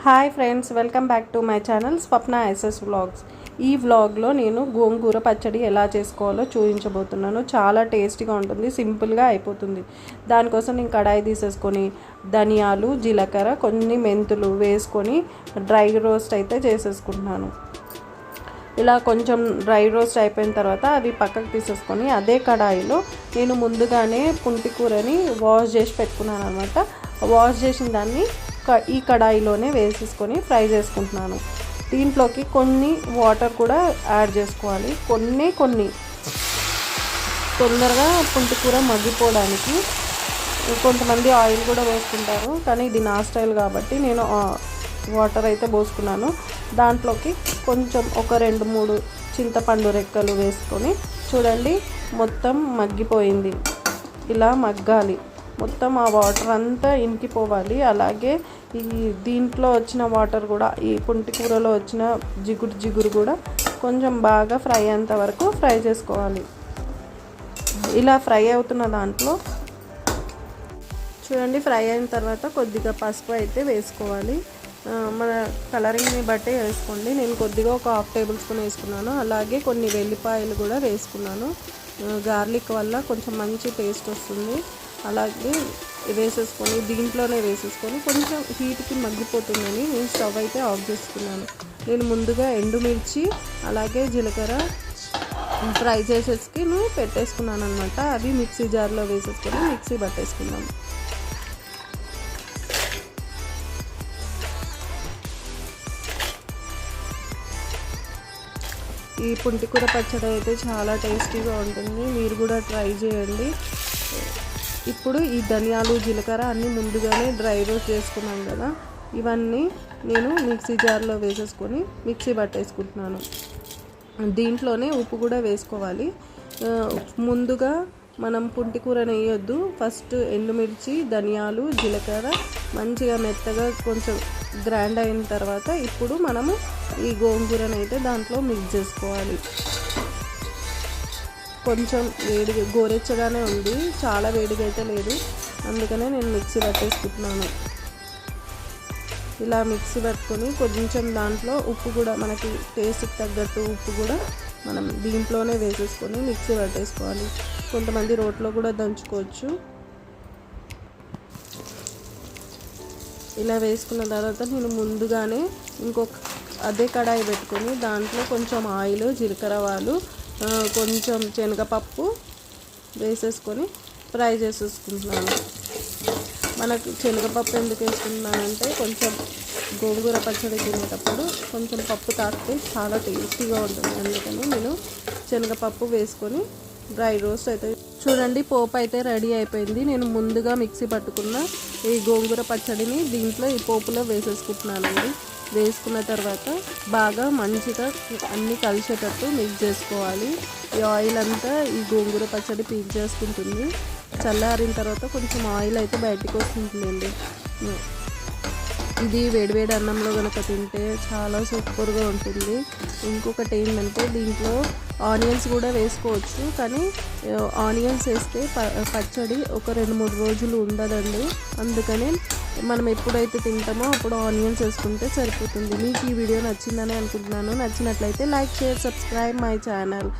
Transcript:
Hi friends, welcome back to my channel Swapna SS vlogs. ఈ వ్లాగ్లో నేను గోంగూర పచ్చడి ఎలా చేసుకోవాలో చూపించబోతున్నాను. చాలా టేస్టీగా ఉంటుంది, సింపుల్గా అయిపోతుంది. దానికోసం నేను కడాయి తీసేసుకొని ధనియాలు, జీలకర్ర, కొన్ని మెంతులు వేసుకొని డ్రై రోస్ట్ అయితే చేసేసుకుంటున్నాను. ఇలా కొంచెం డ్రై రోస్ట్ అయిపోయిన తర్వాత అవి పక్కకు తీసేసుకొని అదే కడాయిలో నేను ముందుగానే పుంటి కూరని వాష్ చేసి పెట్టుకున్నాను అనమాట. వాష్ చేసిన దాన్ని ఈ కడాయిలోనే వేసేసుకొని ఫ్రై చేసుకుంటున్నాను. దీంట్లోకి కొన్ని వాటర్ కూడా యాడ్ చేసుకోవాలి. కొన్ని తొందరగా పుంటి కూర మగ్గిపోవడానికి. కొంతమంది ఆయిల్ కూడా వేసుకుంటారు, కానీ ఇది నా స్టైల్ కాబట్టి నేను వాటర్ అయితే పోసుకున్నాను. దాంట్లోకి కొంచెం ఒక 2-3 చింతపండు రెక్కలు వేసుకొని చూడండి, మొత్తం మగ్గిపోయింది. ఇలా మగ్గాలి, మొత్తం ఆ వాటర్ అంతా ఇంకిపోవాలి. అలాగే ఈ దీంట్లో వచ్చిన వాటర్ కూడా, ఈ పుంటి కూరలో వచ్చిన జిగురు కూడా కొంచెం బాగా ఫ్రై అయ్యేంత వరకు ఫ్రై చేసుకోవాలి. ఇలా ఫ్రై అవుతున్న దాంట్లో చూడండి, ఫ్రై అయిన తర్వాత కొద్దిగా పసుపు అయితే వేసుకోవాలి. మన కలరింగ్ని బట్టి వేసుకోండి. నేను కొద్దిగా ఒక 1/2 టేబుల్ స్పూన్ వేసుకున్నాను. అలాగే కొన్ని వెల్లిపాయలు కూడా వేసుకున్నాను. గార్లిక్ వల్ల కొంచెం మంచి టేస్ట్ వస్తుంది. అలాగే వేసేసుకొని దీంట్లోనే వేసేసుకొని కొంచెం హీట్కి మగ్గిపోతుందని నేను స్టవ్ అయితే ఆఫ్ చేసుకున్నాను. నేను ముందుగా ఎండుమిర్చి అలాగే జీలకర్ర ఫ్రై చేసేసి పెట్టేసుకున్నాను అనమాట. అవి మిక్సీ జార్లో వేసేసుకొని మిక్సీ పట్టేసుకున్నాను. ఈ పుంటికూర పచ్చడి అయితే చాలా టేస్టీగా ఉంటుంది, మీరు కూడా ట్రై చేయండి. ఇప్పుడు ఈ ధనియాలు, జీలకర్ర అన్నీ ముందుగానే డ్రై రోస్ట్ చేసుకున్నాం కదా, ఇవన్నీ నేను మిక్సీ జార్లో వేసేసుకొని మిక్సీ పట్టేసుకుంటున్నాను. దీంట్లోనే ఉప్పు కూడా వేసుకోవాలి. ముందుగా మనం పుంటికూరని వేయొద్దు. ఫస్ట్ ఎండుమిర్చి, ధనియాలు, జీలకర్ర మంచిగా మెత్తగా కొంచెం గ్రైండ్ అయిన తర్వాత ఇప్పుడు మనము ఈ గోంగూరని అయితే దాంట్లో మిక్స్ చేసుకోవాలి. కొంచెం వేడిగా గోరెచ్చగానే ఉంది, చాలా వేడిగా అయితే లేదు, అందుకనే నేను మిక్సీ పట్టేసుకుంటున్నాను. ఇలా మిక్సీ పట్టుకొని కొంచెం దాంట్లో ఉప్పు కూడా, మనకి టేస్ట్కి తగ్గట్టు ఉప్పు కూడా మనం దీంట్లోనే వేసేసుకొని మిక్సీ పట్టేసుకోవాలి. కొంతమంది రోట్లో కూడా దంచుకోవచ్చు. ఇలా వేసుకున్న తర్వాత నేను ముందుగానే ఇంకొక అదే కడాయి పెట్టుకొని దాంట్లో కొంచెం ఆయిల్, జీలకర్ర ఆవాలు, కొంచెం శనగపప్పు వేసేసుకొని ఫ్రై చేసేసుకుంటున్నాను. మనకు శనగపప్పు ఎందుకు వేసుకుంటున్నానంటే కొంచెం గోంగూర పచ్చడి తినేటప్పుడు కొంచెం పప్పు తాకితే చాలా టేస్టీగా ఉంటుంది, అందుకని నేను శనగపప్పు వేసుకొని డ్రై రోస్ట్ అయితే చూడండి, పోపు అయితే రెడీ అయిపోయింది. నేను ముందుగా మిక్సీ పట్టుకున్న ఈ గోంగూర పచ్చడిని దీంట్లో ఈ పోపులో వేసేసుకుంటున్నానండి. వేసుకున్న తర్వాత బాగా మంచిగా అన్నీ కలిసేటట్టు మిక్స్ చేసుకోవాలి. ఈ ఆయిల్ అంతా ఈ గోంగూర పచ్చడి పీల్ చేసుకుంటుంది. చల్లారిన తర్వాత కొంచెం ఆయిల్ అయితే బయటికి వస్తుందండి. ఇది వేడివేడి అన్నంలో కనుక తింటే చాలా సూపర్గా ఉంటుంది. ఇంకొకటి ఏంటంటే దీంట్లో ఆనియన్స్ కూడా వేసుకోవచ్చు, కానీ ఆనియన్స్ వేస్తే పచ్చడి ఒక 2-3 రోజులు ఉండదండి. అందుకని మనం ఎప్పుడైతే తింటామో అప్పుడు ఆనియన్స్ వేసుకుంటే సరిపోతుంది. మీకు ఈ వీడియో నచ్చిందని అనుకుంటున్నాను. నచ్చినట్లయితే like, share, subscribe my channel.